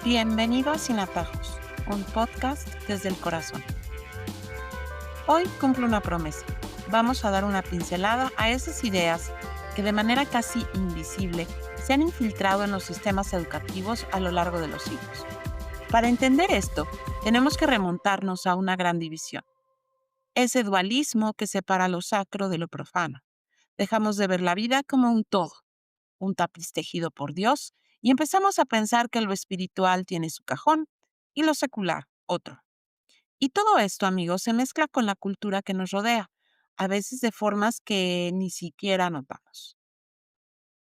Bienvenido a Sin Atajos, un podcast desde el corazón. Hoy cumplo una promesa. Vamos a dar una pincelada a esas ideas que de manera casi invisible se han infiltrado en los sistemas educativos a lo largo de los siglos. Para entender esto, tenemos que remontarnos a una gran división. Ese dualismo que separa lo sacro de lo profano. Dejamos de ver la vida como un todo, un tapiz tejido por Dios, y empezamos a pensar que lo espiritual tiene su cajón y lo secular otro. Y todo esto, amigos, se mezcla con la cultura que nos rodea, a veces de formas que ni siquiera notamos.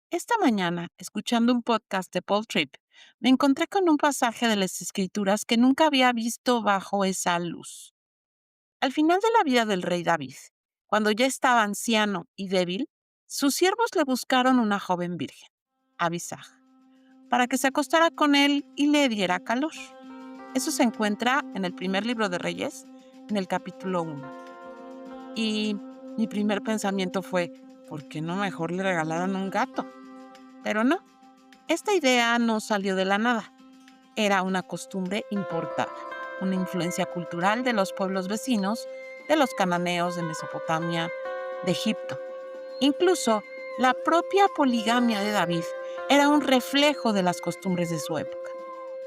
Esta mañana, escuchando un podcast de Paul Tripp, me encontré con un pasaje de las Escrituras que nunca había visto bajo esa luz. Al final de la vida del rey David, cuando ya estaba anciano y débil, sus siervos le buscaron una joven virgen, Abisag, para que se acostara con él y le diera calor. Eso se encuentra en el primer libro de Reyes, en el capítulo 1. Y mi primer pensamiento fue, ¿por qué no mejor le regalaron un gato? Pero no, esta idea no salió de la nada. Era una costumbre importada, una influencia cultural de los pueblos vecinos, de los cananeos de Mesopotamia, de Egipto. Incluso la propia poligamia de David era un reflejo de las costumbres de su época.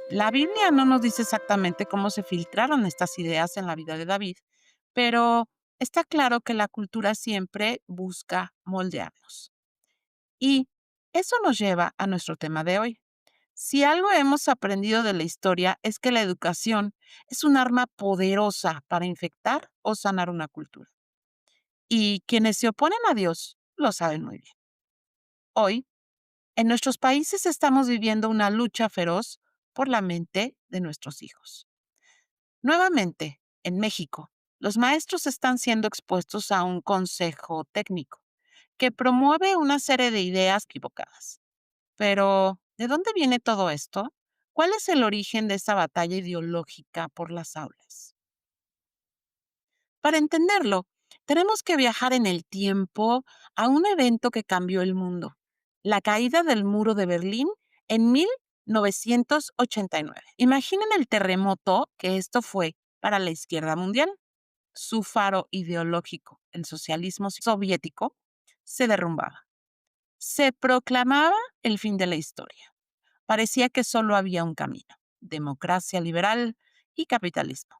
La Biblia no nos dice exactamente cómo se filtraron estas ideas en la vida de David, pero está claro que la cultura siempre busca moldearnos. Y eso nos lleva a nuestro tema de hoy. Si algo hemos aprendido de la historia es que la educación es un arma poderosa para infectar o sanar una cultura. Y quienes se oponen a Dios lo saben muy bien. Hoy, en nuestros países estamos viviendo una lucha feroz por la mente de nuestros hijos. Nuevamente, en México, los maestros están siendo expuestos a un consejo técnico que promueve una serie de ideas equivocadas. Pero, ¿de dónde viene todo esto? ¿Cuál es el origen de esa batalla ideológica por las aulas? Para entenderlo, tenemos que viajar en el tiempo a un evento que cambió el mundo, la caída del muro de Berlín en 1989. Imaginen el terremoto que esto fue para la izquierda mundial. Su faro ideológico, el socialismo soviético, se derrumbaba. Se proclamaba el fin de la historia. Parecía que solo había un camino: democracia liberal y capitalismo.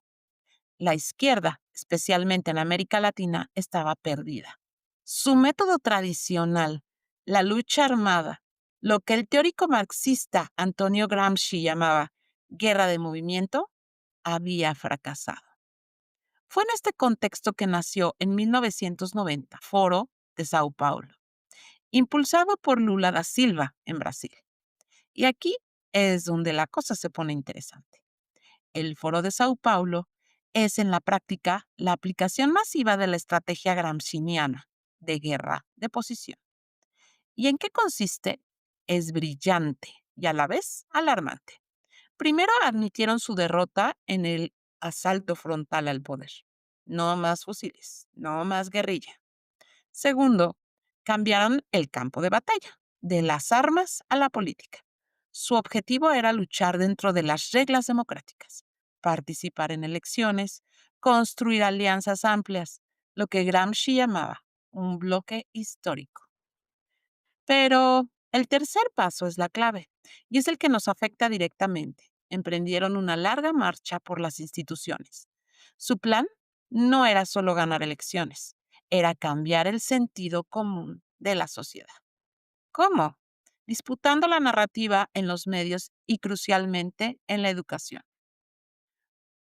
La izquierda, especialmente en América Latina, estaba perdida. Su método tradicional, la lucha armada, lo que el teórico marxista Antonio Gramsci llamaba guerra de movimiento, había fracasado. Fue en este contexto que nació en 1990 Foro de Sao Paulo, impulsado por Lula da Silva en Brasil. Y aquí es donde la cosa se pone interesante. El Foro de Sao Paulo es en la práctica la aplicación masiva de la estrategia gramsciana de guerra de posición. ¿Y en qué consiste? Es brillante y a la vez alarmante. Primero admitieron su derrota en el asalto frontal al poder. No más fusiles, no más guerrilla. Segundo, cambiaron el campo de batalla, de las armas a la política. Su objetivo era luchar dentro de las reglas democráticas, participar en elecciones, construir alianzas amplias, lo que Gramsci llamaba un bloque histórico. Pero el tercer paso es la clave, y es el que nos afecta directamente. Emprendieron una larga marcha por las instituciones. Su plan no era solo ganar elecciones, era cambiar el sentido común de la sociedad. ¿Cómo? Disputando la narrativa en los medios y crucialmente en la educación.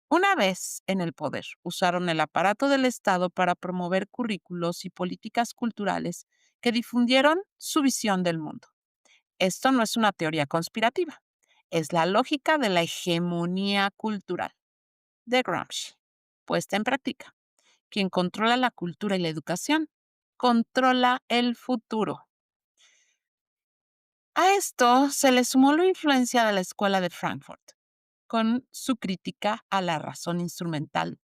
Una vez en el poder, usaron el aparato del Estado para promover currículos y políticas culturales que difundieron su visión del mundo. Esto no es una teoría conspirativa, es la lógica de la hegemonía cultural de Gramsci, puesta en práctica. Quien controla la cultura y la educación, controla el futuro. A esto se le sumó la influencia de la Escuela de Frankfurt, con su crítica a la razón instrumental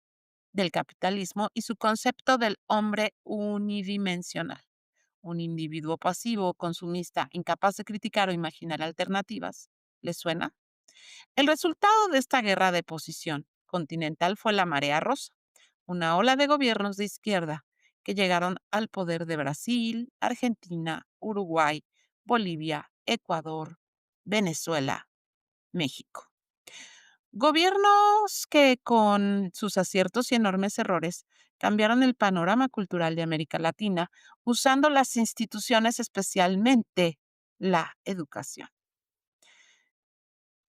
del capitalismo y su concepto del hombre unidimensional, un individuo pasivo, consumista, incapaz de criticar o imaginar alternativas. ¿Les suena? El resultado de esta guerra de posición continental fue la Marea Rosa, una ola de gobiernos de izquierda que llegaron al poder de Brasil, Argentina, Uruguay, Bolivia, Ecuador, Venezuela, México. Gobiernos que con sus aciertos y enormes errores cambiaron el panorama cultural de América Latina usando las instituciones, especialmente la educación.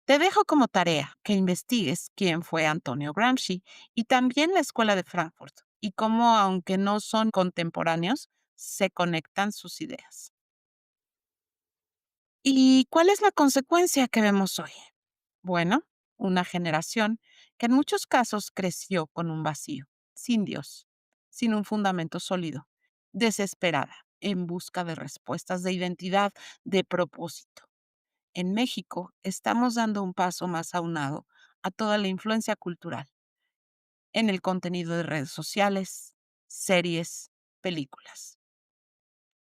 Te dejo como tarea que investigues quién fue Antonio Gramsci y también la Escuela de Frankfurt y cómo, aunque no son contemporáneos, se conectan sus ideas. ¿Y cuál es la consecuencia que vemos hoy? Bueno, una generación que en muchos casos creció con un vacío, sin Dios, sin un fundamento sólido, desesperada, en busca de respuestas de identidad, de propósito. En México estamos dando un paso más aunado a toda la influencia cultural, en el contenido de redes sociales, series, películas.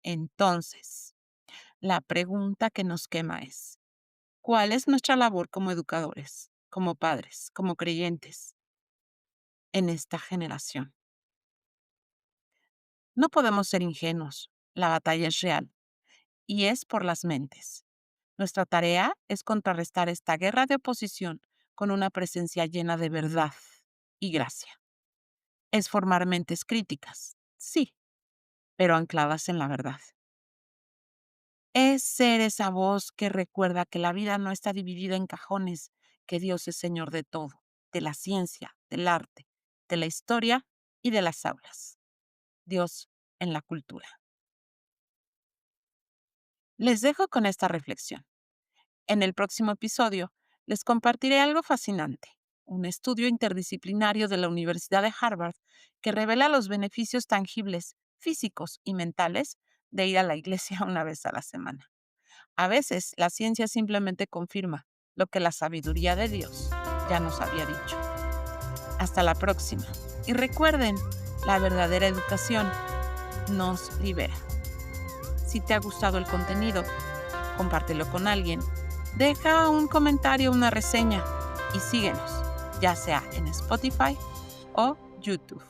Entonces, la pregunta que nos quema es, ¿cuál es nuestra labor como educadores, como padres, como creyentes en esta generación? No podemos ser ingenuos. La batalla es real y es por las mentes. Nuestra tarea es contrarrestar esta guerra de oposición con una presencia llena de verdad y gracia. Es formar mentes críticas, sí, pero ancladas en la verdad. Es ser esa voz que recuerda que la vida no está dividida en cajones, que Dios es Señor de todo, de la ciencia, del arte, de la historia y de las aulas. Dios en la cultura. Les dejo con esta reflexión. En el próximo episodio les compartiré algo fascinante, un estudio interdisciplinario de la Universidad de Harvard que revela los beneficios tangibles, físicos y mentales de ir a la iglesia una vez a la semana. A veces la ciencia simplemente confirma lo que la sabiduría de Dios ya nos había dicho. Hasta la próxima. Y recuerden, la verdadera educación nos libera. Si te ha gustado el contenido, compártelo con alguien. Deja un comentario, una reseña y síguenos, ya sea en Spotify o YouTube.